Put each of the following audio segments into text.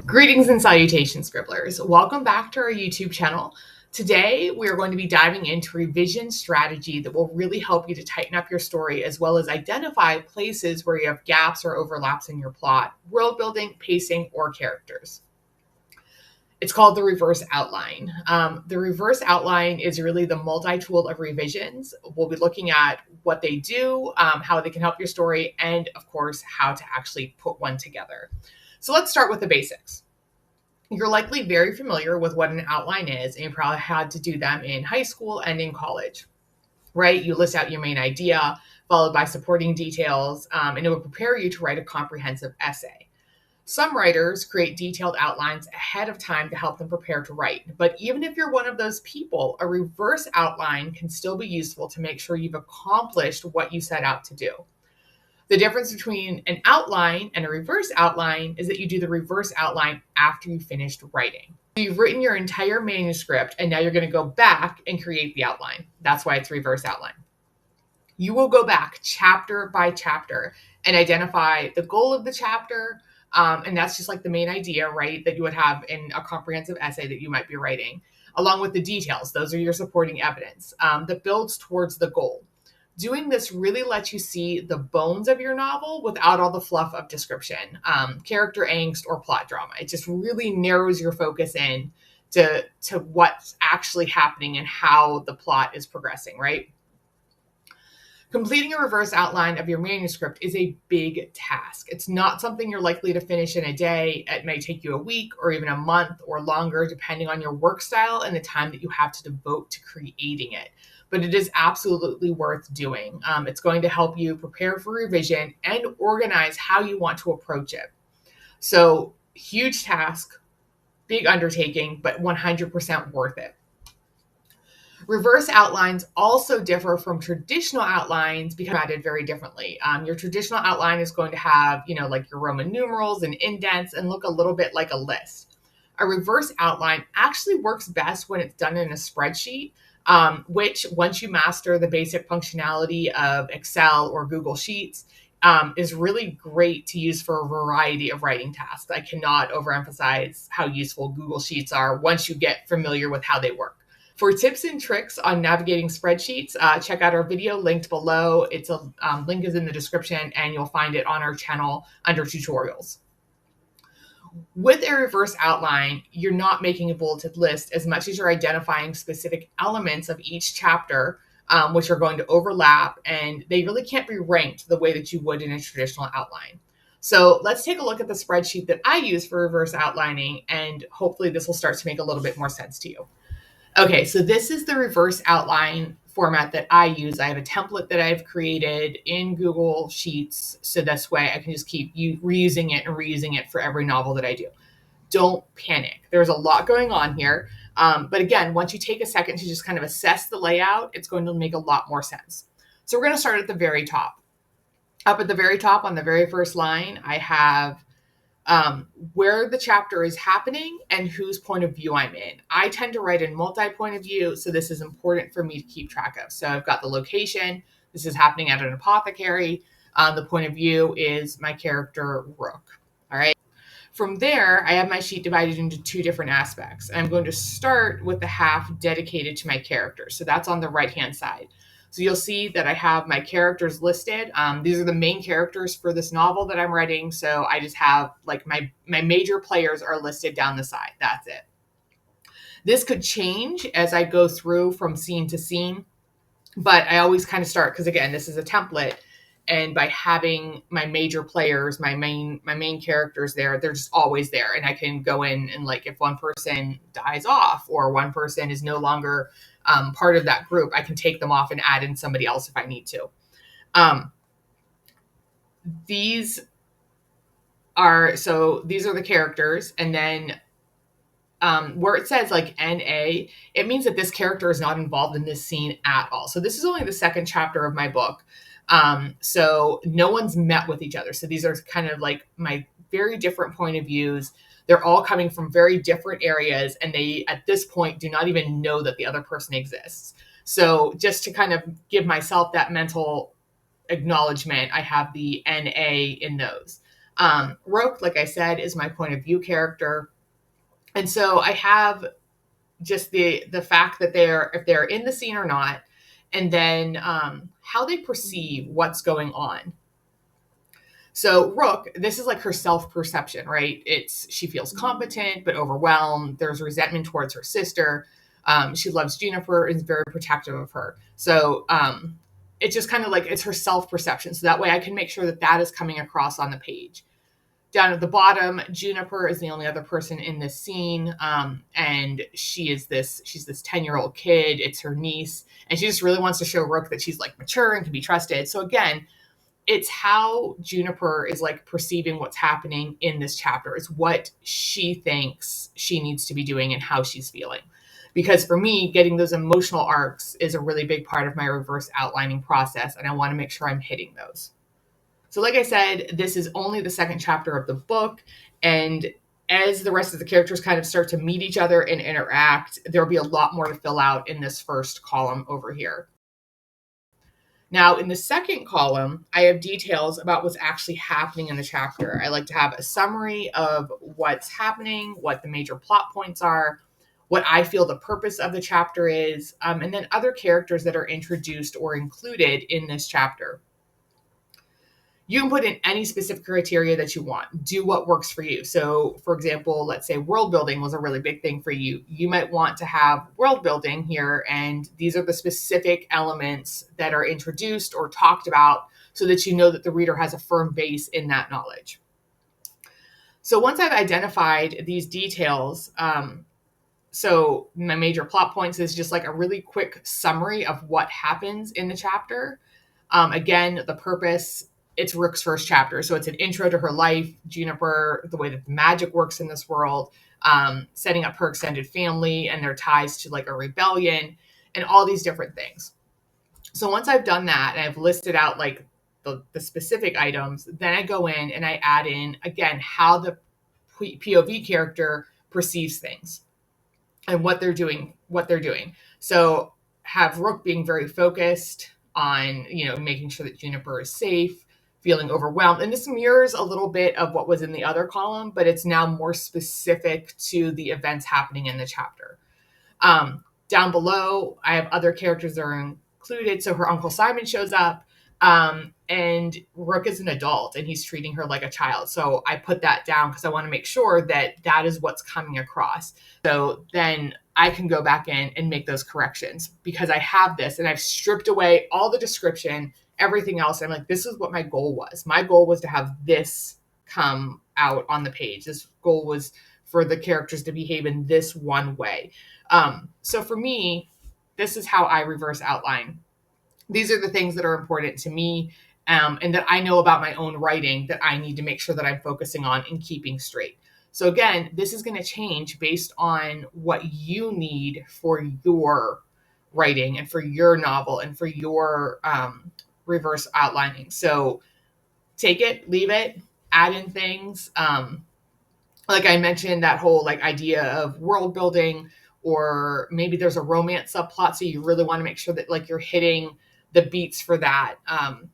Greetings and salutations, Scribblers. Welcome back to our YouTube channel. Today, we are going to be diving into revision strategy that will really help you to tighten up your story as well as identify places where you have gaps or overlaps in your plot, world building, pacing, or characters. It's called the reverse outline. The reverse outline is really the multi-tool of revisions. We'll be looking at what they do, how they can help your story, and of course, how to actually put one together. So let's start with the basics. You're likely very familiar with what an outline is, and you probably had to do them in high school and in college, right? You list out your main idea, followed by supporting details, and it will prepare you to write a comprehensive essay. Some writers create detailed outlines ahead of time to help them prepare to write. But even if you're one of those people, a reverse outline can still be useful to make sure you've accomplished what you set out to do. The difference between an outline and a reverse outline is that you do the reverse outline after you finished writing. You've written your entire manuscript, and now you're going to go back and create the outline. That's why it's reverse outline. You will go back chapter by chapter and identify the goal of the chapter, and that's just like the main idea, right, that you would have in a comprehensive essay that you might be writing, along with the details. Those are your supporting evidence that builds towards the goal. Doing this really lets you see the bones of your novel without all the fluff of description, character angst, or plot drama. It just really narrows your focus in to what's actually happening and how the plot is progressing, right? Completing a reverse outline of your manuscript is a big task. It's not something you're likely to finish in a day. It may take you a week or even a month or longer, depending on your work style and the time that you have to devote to creating it. But it is absolutely worth doing. It's going to help you prepare for revision and organize how you want to approach it. So, huge task, big undertaking, but 100% worth it. Reverse outlines also differ from traditional outlines because they're added very differently. Your traditional outline is going to have, like your Roman numerals and indents and look a little bit like a list. A reverse outline actually works best when it's done in a spreadsheet, which once you master the basic functionality of Excel or Google Sheets, is really great to use for a variety of writing tasks. I cannot overemphasize how useful Google Sheets are once you get familiar with how they work. For tips and tricks on navigating spreadsheets, check out our video linked below. It's a link is in the description, and you'll find it on our channel under tutorials. With a reverse outline, you're not making a bulleted list as much as you're identifying specific elements of each chapter, which are going to overlap, and they really can't be ranked the way that you would in a traditional outline. So let's take a look at the spreadsheet that I use for reverse outlining, and hopefully this will start to make a little bit more sense to you. Okay, so this is the reverse outline format that I use. I have a template that I've created in Google Sheets, so this way I can just keep reusing it for every novel that I do. Don't panic. There's a lot going on here. But again, once you take a second to just kind of assess the layout, it's going to make a lot more sense. So we're going to start at the very top. Up at the very top on the very first line, I have where the chapter is happening and whose point of view I'm in. I tend to write in multi-point of view, so this is important for me to keep track of. So I've got the location. This is happening at an apothecary. The point of view is my character, Rook. All right. From there, I have my sheet divided into two different aspects. I'm going to start with the half dedicated to my character. So that's on the right-hand side. So you'll see that I have my characters listed. These are the main characters for this novel that I'm writing. So I just have like my major players are listed down the side. That's it. This could change as I go through from scene to scene, but I always kind of start because again, this is a template. And by having my major players, my main characters there, they're just always there. And I can go in and like if one person dies off or one person is no longer part of that group, I can take them off and add in somebody else if I need to. These are the characters. And then where it says like NA, it means that this character is not involved in this scene at all. So this is only the second chapter of my book. So no one's met with each other. So these are kind of like my very different point of views. They're all coming from very different areas, and they, at this point, do not even know that the other person exists. So just to kind of give myself that mental acknowledgement, I have the NA in those. Roke, like I said, is my point of view character. And so I have just the fact that if they're in the scene or not, and then how they perceive what's going on. So Rook, this is like her self-perception, right? She feels competent but overwhelmed. There's resentment towards her sister. She loves Juniper and is very protective of her. So it's just kind of like it's her self-perception. So that way I can make sure that that is coming across on the page. Down at the bottom, Juniper is the only other person in this scene, and she's this 10-year-old kid. It's her niece, and she just really wants to show Rook that she's like mature and can be trusted. So again, it's how Juniper is like perceiving what's happening in this chapter. It's what she thinks she needs to be doing and how she's feeling. Because for me, getting those emotional arcs is a really big part of my reverse outlining process, and I want to make sure I'm hitting those. So like I said, this is only the second chapter of the book, and as the rest of the characters kind of start to meet each other and interact, there'll be a lot more to fill out in this first column over here. Now, in the second column, I have details about what's actually happening in the chapter. I like to have a summary of what's happening, what the major plot points are, what I feel the purpose of the chapter is, and then other characters that are introduced or included in this chapter. You can put in any specific criteria that you want. Do what works for you. So, for example, let's say world building was a really big thing for you. You might want to have world building here, and these are the specific elements that are introduced or talked about so that you know that the reader has a firm base in that knowledge. So once I've identified these details, so my major plot points is just like a really quick summary of what happens in the chapter. Again, the purpose, it's Rook's first chapter. So it's an intro to her life, Juniper, the way that the magic works in this world, setting up her extended family and their ties to like a rebellion and all these different things. So once I've done that and I've listed out like the specific items, then I go in and I add in, again, how the POV character perceives things and what they're doing. So have Rook being very focused on, making sure that Juniper is safe, feeling overwhelmed. And this mirrors a little bit of what was in the other column, but it's now more specific to the events happening in the chapter. Down below, I have other characters that are included. So her Uncle Simon shows up, and Rook is an adult and he's treating her like a child. So I put that down because I want to make sure that that is what's coming across. So then I can go back in and make those corrections because I have this and I've stripped away all the description, everything else. I'm like, this is what my goal was. My goal was to have this come out on the page. This goal was for the characters to behave in this one way. So for me, this is how I reverse outline. These are the things that are important to me, and that I know about my own writing that I need to make sure that I'm focusing on and keeping straight. So again, this is going to change based on what you need for your writing and for your novel and for your reverse outlining. So take it, leave it, add in things. Like I mentioned, that whole idea of world building, or maybe there's a romance subplot. So you really want to make sure that you're hitting the beats for that,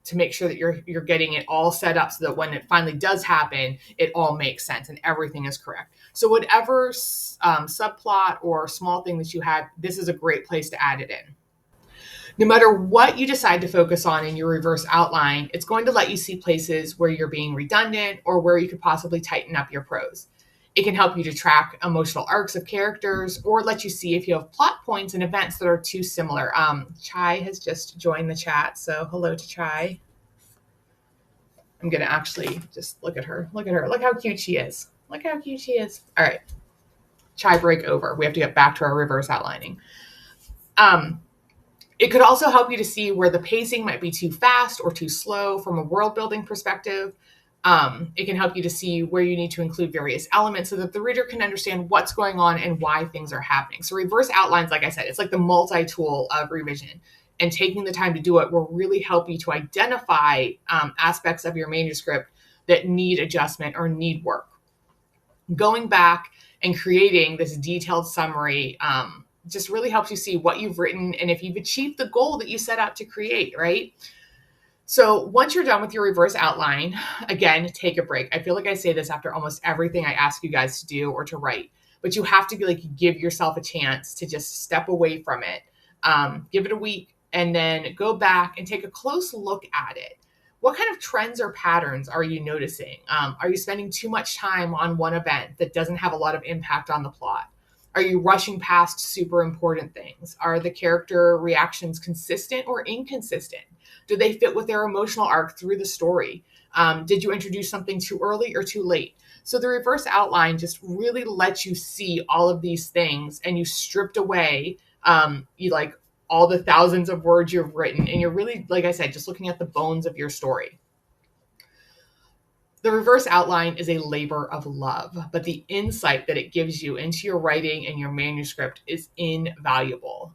to make sure that you're getting it all set up so that when it finally does happen, it all makes sense and everything is correct. So whatever subplot or small thing that you had, this is a great place to add it in. No matter what you decide to focus on in your reverse outline, it's going to let you see places where you're being redundant or where you could possibly tighten up your prose. It can help you to track emotional arcs of characters or let you see if you have plot points and events that are too similar. Chai has just joined the chat, so hello to Chai. I'm going to actually just look at her. Look how cute she is. All right. Chai, break over. We have to get back to our reverse outlining. It could also help you to see where the pacing might be too fast or too slow from a world building perspective. It can help you to see where you need to include various elements so that the reader can understand what's going on and why things are happening. So reverse outlines, like I said, it's like the multi-tool of revision. And taking the time to do it will really help you to identify aspects of your manuscript that need adjustment or need work. Going back and creating this detailed summary just really helps you see what you've written and if you've achieved the goal that you set out to create, right? So once you're done with your reverse outline, again, take a break. I feel like I say this after almost everything I ask you guys to do or to write, but you have to give yourself a chance to just step away from it. Give it a week and then go back and take a close look at it. What kind of trends or patterns are you noticing? Are you spending too much time on one event that doesn't have a lot of impact on the plot? Are you rushing past super important things? Are the character reactions consistent or inconsistent? Do they fit with their emotional arc through the story? Did you introduce something too early or too late? So the reverse outline just really lets you see all of these things, and you stripped away all the thousands of words you've written, and you're really, like I said, just looking at the bones of your story. The reverse outline is a labor of love, but the insight that it gives you into your writing and your manuscript is invaluable.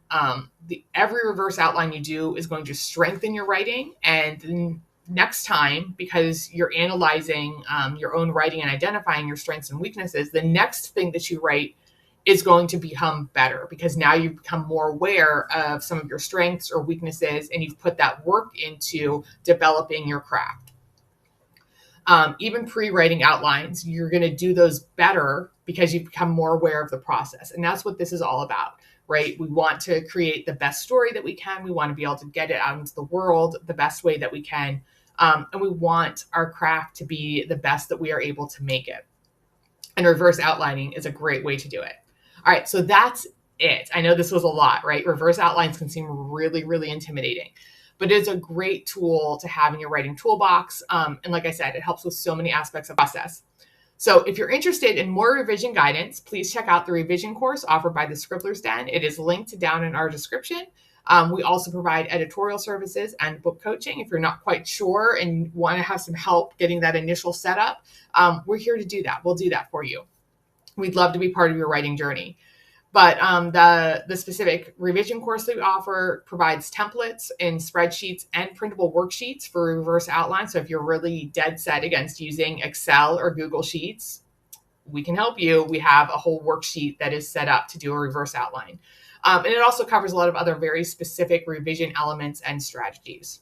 Every reverse outline you do is going to strengthen your writing, and then next time, because you're analyzing your own writing and identifying your strengths and weaknesses, the next thing that you write is going to become better, because now you've become more aware of some of your strengths or weaknesses, and you've put that work into developing your craft. Even pre-writing outlines, you're going to do those better because you've become more aware of the process. And that's what this is all about, right? We want to create the best story that we can. We want to be able to get it out into the world the best way that we can. And we want our craft to be the best that we are able to make it. And reverse outlining is a great way to do it. All right, so that's it. I know this was a lot, right? Reverse outlines can seem really, really intimidating, but it's a great tool to have in your writing toolbox. And like I said, it helps with so many aspects of the process. So if you're interested in more revision guidance, please check out the revision course offered by the Scribblers Den. It is linked down in our description. We also provide editorial services and book coaching. If you're not quite sure and want to have some help getting that initial setup, we're here to do that. We'll do that for you. We'd love to be part of your writing journey. But the specific revision course that we offer provides templates in spreadsheets and printable worksheets for reverse outline. So if you're really dead set against using Excel or Google Sheets, we can help you. We have a whole worksheet that is set up to do a reverse outline. And it also covers a lot of other very specific revision elements and strategies.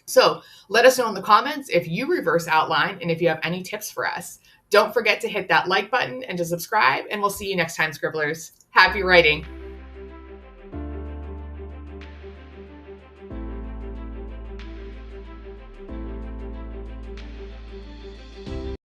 So let us know in the comments if you reverse outline and if you have any tips for us. Don't forget to hit that like button and to subscribe, and we'll see you next time, Scribblers. Happy writing.